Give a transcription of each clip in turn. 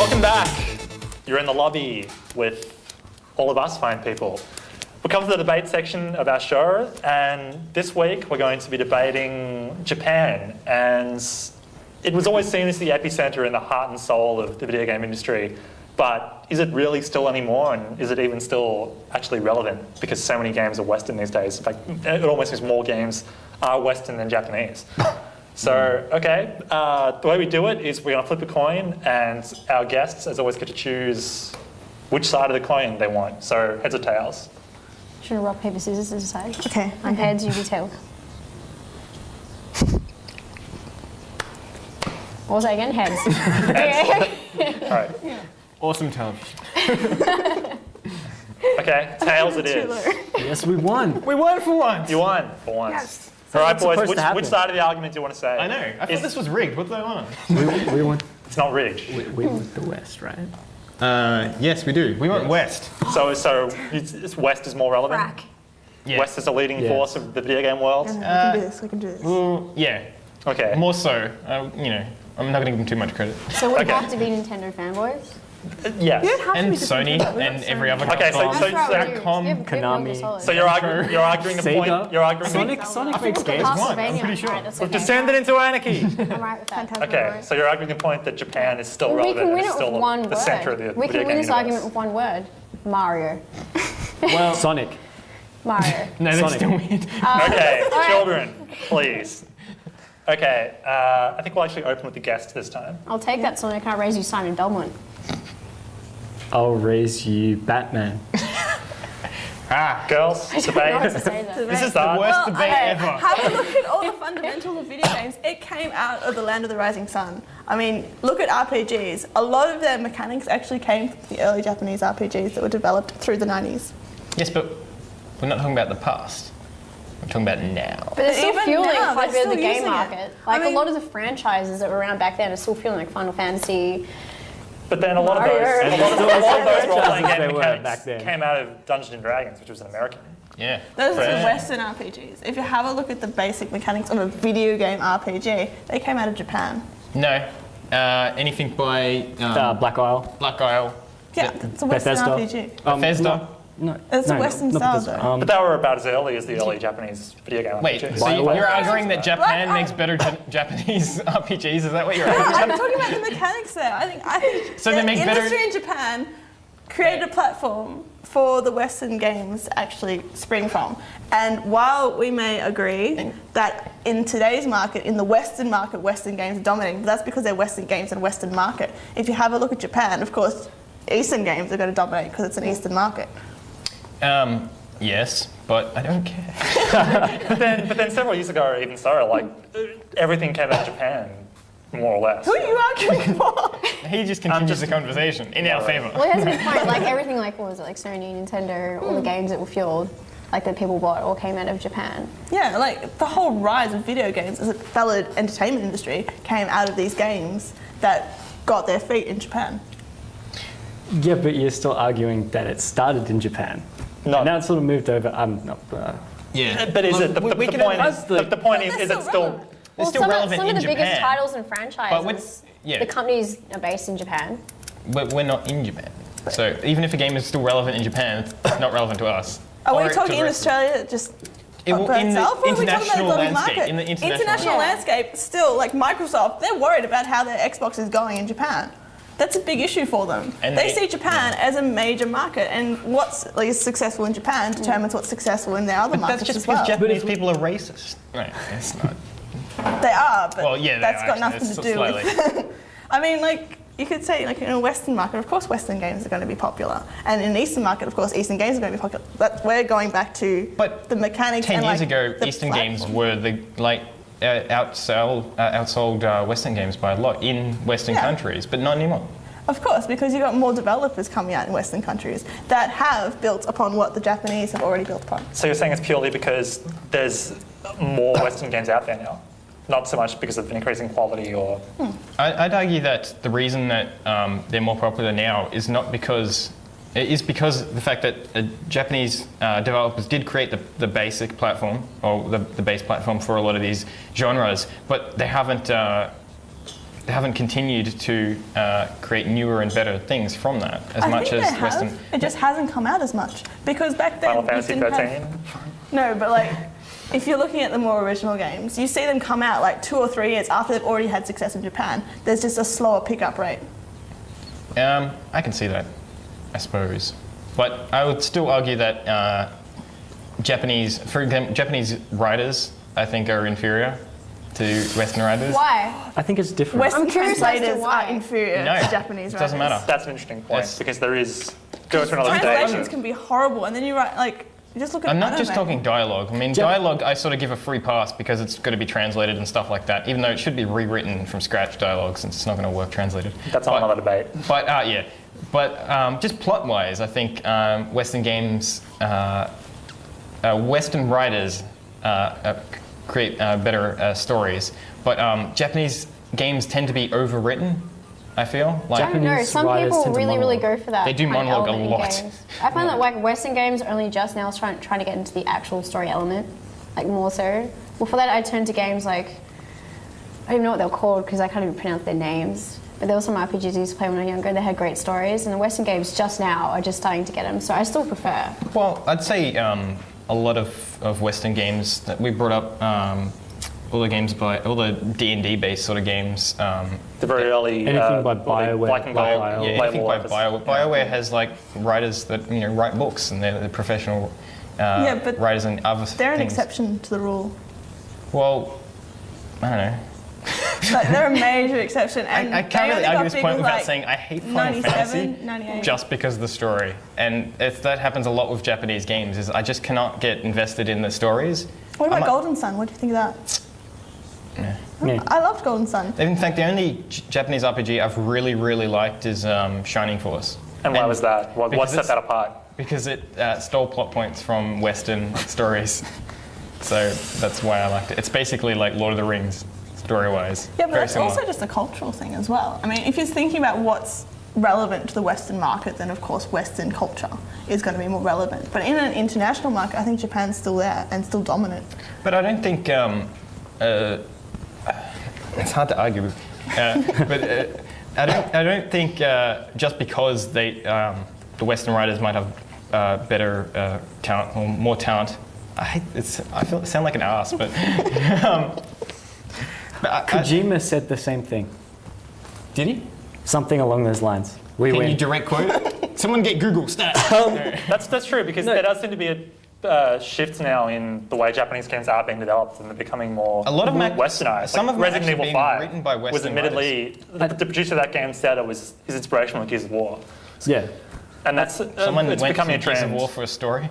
Welcome back. You're in the lobby with all of us fine people. We've come to the debate section of our show, and this week we're going to be debating Japan. And it was always seen as the epicenter and the heart and soul of the video game industry. But is it really still anymore, and is it even still actually relevant? Because so many games are Western these days. In fact, it almost seems more games are Western than Japanese. So, okay, the way we do it is we're going to flip a coin, and our guests, as always, get to choose which side of the coin they want. So, heads or tails? Should we rock, paper, scissors to decide? Okay. I'm heads, you do tails. What was that again? Heads. Heads. All right. Yeah. Awesome television. Okay, tails it is. Yes, we won. We won for once. You won for once. Yes. All right, What's boys, supposed to happen? which side of the argument do you want to say? I know. I thought this was rigged. What do they want? We want. It's not rigged. We want the West, right? Yes, we do. We want West. So West is more relevant? Crack. Yeah. West is the leading Yeah. force of the video game world? We can do this. We can do this. Yeah. Okay. More so. I'm not going to give them too much credit. So we Okay. have to be Nintendo fanboys? Yes. You don't have to And be just Sony Nintendo, we're and not every Sony. other Okay, so- platform. so- Capcom, Konami. So you're arguing the point. Sega. You're arguing. Sonic makes games. Castlevania. pretty sure. Alright, that's We've okay. descended into anarchy. I'm right with that. Okay, so you're arguing the point that Japan is still Well, we relevant. can win and it is still with one the word. center of the We video can win game this universe. argument with one word. Mario. Well, Sonic. Mario. No, they're Sonic. still weird. Okay, Alright. children, please. Okay, I think we'll actually open with the guests this time. I'll take that, Sonic. Can I raise you Simon Belmont? I'll raise you Batman. Girls, I don't know what to debate. say there. This is The that. worst debate ever. Have a look at all the fundamentals of video games. It came out of the land of the rising sun. I mean, look at RPGs. A lot of their mechanics actually came from the early Japanese RPGs that were developed through the 90s. Yes, but we're not talking about the past. We're talking about now. But it's still Even fueling now, quite a they're bit of the still game using it. market. I Like mean- a lot of the franchises that were around back then are still feeling like Final Fantasy. But then a lot of Mario. those, And a lot of those role-playing They game were mechanics back then. came out of Dungeons and Dragons, which was an American. Yeah. Those are Right. the Western RPGs. If you have a look at the basic mechanics of a video game RPG, they came out of Japan. No. Anything by Black Isle. Black Isle. Yeah, it's a Western Bethesda. RPG. Bethesda. No, It's a no, Western not style, Bethesda. though. But they were about as early as the early Japanese video game Wait, RPGs. so BioWare. you're arguing that Japan Black makes Isle. better Japanese RPGs? Is that what you're No, arguing? I'm talking about the mechanics there. I think So the they make better- industry in Japan created a platform for the Western games to actually spring from. And while we may agree that in today's market, in the Western market, Western games are dominating, but that's because they're Western games and Western market. If you have a look at Japan, of course, Eastern games are going to dominate because it's an Eastern market. Yes, but I don't care. But then several years ago, or even so, like everything came out of Japan, more or less. Who are you arguing for? He just continues the conversation in our favour. Well, it has a good point. Like everything, like what was it, like Sony, Nintendo, all the games that were fueled, like that people bought, all came out of Japan. Yeah, like the whole rise of video games as a fellow entertainment industry came out of these games that got their feet in Japan. Yeah, but you're still arguing that it started in Japan. No. And now it's sort of moved over. Yeah. But is it the point? That's The point But is they're it still still? relevant. It's still relevant some in of the Japan. biggest titles and franchises, yeah. the companies are based in Japan. But we're not in Japan. So even if a game is still relevant in Japan, it's not relevant to us. Are Or we to talking the in rest of- Australia just It will- by in the itself, or are we talking about the international global landscape, market? in the international Yeah. landscape, still, like Microsoft, they're worried about how their Xbox is going in Japan. That's a big issue for them. And they they- see Japan as a major market, and what's successful in Japan determines what's successful in their other But markets that's just as well. because Japanese people are racist. Right, it's not. They are, but Well, yeah, they that's are, got actually. nothing It's to do slightly. with. I mean, like you could say, like in a Western market, of course, Western games are going to be popular, and in an Eastern market, of course, Eastern games are going to be popular. But we're going back to But the mechanics. 10 and, years like, ago, the Eastern platform. games were the outsold Western games by a lot in Western Yeah. countries, but not anymore. Of course, because you've got more developers coming out in Western countries that have built upon what the Japanese have already built upon. So you're saying it's purely because there's more Western games out there now, not so much because of an increasing quality or. I'd argue that the reason that they're more popular now is not because because the fact that Japanese developers did create the basic platform or the base platform for a lot of these genres, but they haven't haven't continued to create newer and better things from that as I much think as they Western. have. It just hasn't come out as much because back then Final you Fantasy didn't 13. have- No, but like if you're looking at the more original games, you see them come out like 2 or 3 years after they've already had success in Japan. There's just a slower pickup rate. I can see that, I suppose, but I would still argue that Japanese, for example, Japanese writers, I think, are inferior to Western writers. Why? I think it's different. Western curious as to translators why. are inferior No, to Japanese it doesn't writers. matter. That's an interesting point Yes. because there is go to another Translations stage. can be horrible, and then you write like you just look at. I'm not just anime. talking dialogue. I mean, dialogue I sort of give a free pass because it's going to be translated and stuff like that, even though it should be rewritten from scratch dialogue since it's not going to work translated. That's not another debate. But yeah, but just plot-wise, I think Western games, Western writers create better stories. But Japanese games tend to be overwritten. I feel like I don't know. Japanese Some writers people tend to really monologue. go for that. They do kind of monologue a element in lot. games. I find that like Western games only just now is trying to get into the actual story element, like more so. Well, for that I turn to games like I don't even know what they're called because I can't even pronounce their names. But there were some RPGs I used to play when I was younger. They had great stories, and the Western games just now are just starting to get them. So I still prefer. Well, I'd say a lot of Western games that we brought up, all the D&D based sort of games. The very early Anything by Black BioWare, and Gold, BioWare. Yeah, Label anything by Office. BioWare. BioWare has like writers that write books, and they're professional Yeah, but writers and other They're an things. exception to the rule. Well, I don't know. Like they're a major exception. And I they can't really only got argue this big point with, without like, saying I hate Final 97, Fantasy 98. just because of the story. And that happens a lot with Japanese games. Is I just cannot get invested in the stories. What about I'm a- Golden Sun? What do you think of that? Yeah. I loved Golden Sun. In fact, the only Japanese RPG I've really, really liked is Shining Force. And why was that? What because set it's- that apart? Because it stole plot points from Western stories. So that's why I liked it. It's basically like Lord of the Rings, story-wise. Yeah, but Very that's similar. also just a cultural thing as well. I mean, if you're thinking about what's relevant to the Western market, then of course Western culture is going to be more relevant. But in an international market, I think Japan's still there and still dominant. But I don't think it's hard to argue. But I don't think just because the Western writers might have better talent or more talent. I sound like an ass, but. Kojima said the same thing. Did he? Something along those lines. We Can win. you direct quote? Someone get Google stats. That's true because there does seem to be a shift now in the way Japanese games are being developed and they're becoming more A lot of them westernized. some of them Resident actually Evil being 5 written by was Western admittedly the producer of that game said it was his inspiration was Gears of War, Yeah. and that's Someone it's went becoming a to Gears of trend. War for a story.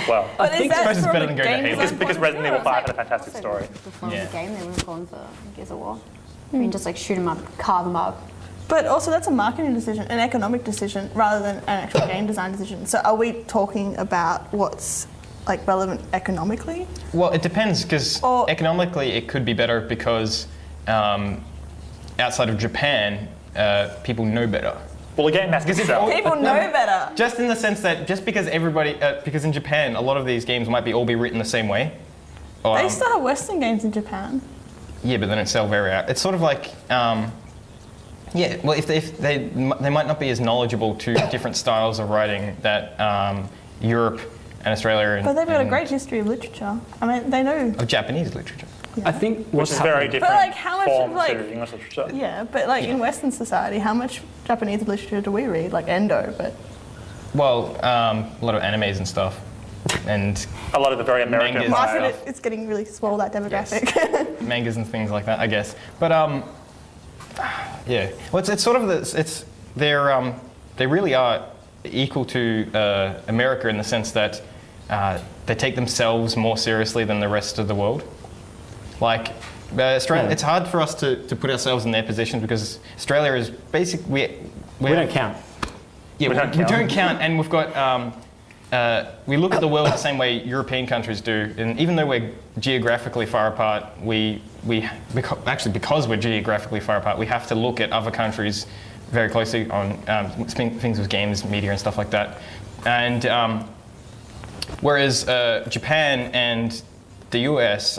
Well, But think is that it's from better a than going to game Halo. design because point of Resident view, Evil or 5 is had a fantastic story. Before Yeah. the game, they would have gone for Gears of War. I mean, just like shoot them up, carve them up. But also that's a marketing decision, an economic decision, rather than an actual game design decision. So are we talking about what's like relevant economically? Well, it depends because Or- economically it could be better because outside of Japan, people know better. Well, the game has to Because if sell. all- People know better. Just in the sense that just because because in Japan a lot of these games might be written the same way. They still have Western games in Japan. Yeah, but they don't sell very out. It's sort of like, yeah. Well, if they might not be as knowledgeable to different styles of writing that Europe and Australia and, But they've got a and- great history of literature. I mean, they know. of Japanese literature. I think Which what's is very happening- different like, how much of, form like- to English literature. Yeah, but like in Western society, how much Japanese literature do we read? Like Endo, but Well, a lot of animes and stuff, and A lot of the very American Mangas. market style. it's getting really small, that demographic. mangas and things like that, I guess. But yeah, well, it's sort of they really are equal to America in the sense that they take themselves more seriously than the rest of the world. Like Australia, it's hard for us to put ourselves in their position because Australia is basically We don't count. Yeah, We we don't don't, count. count, and we've got. We look at the world the same way European countries do, and even though we're geographically far apart, because we're geographically far apart, we have to look at other countries very closely on things with games, media, and stuff like that. And whereas Japan and the US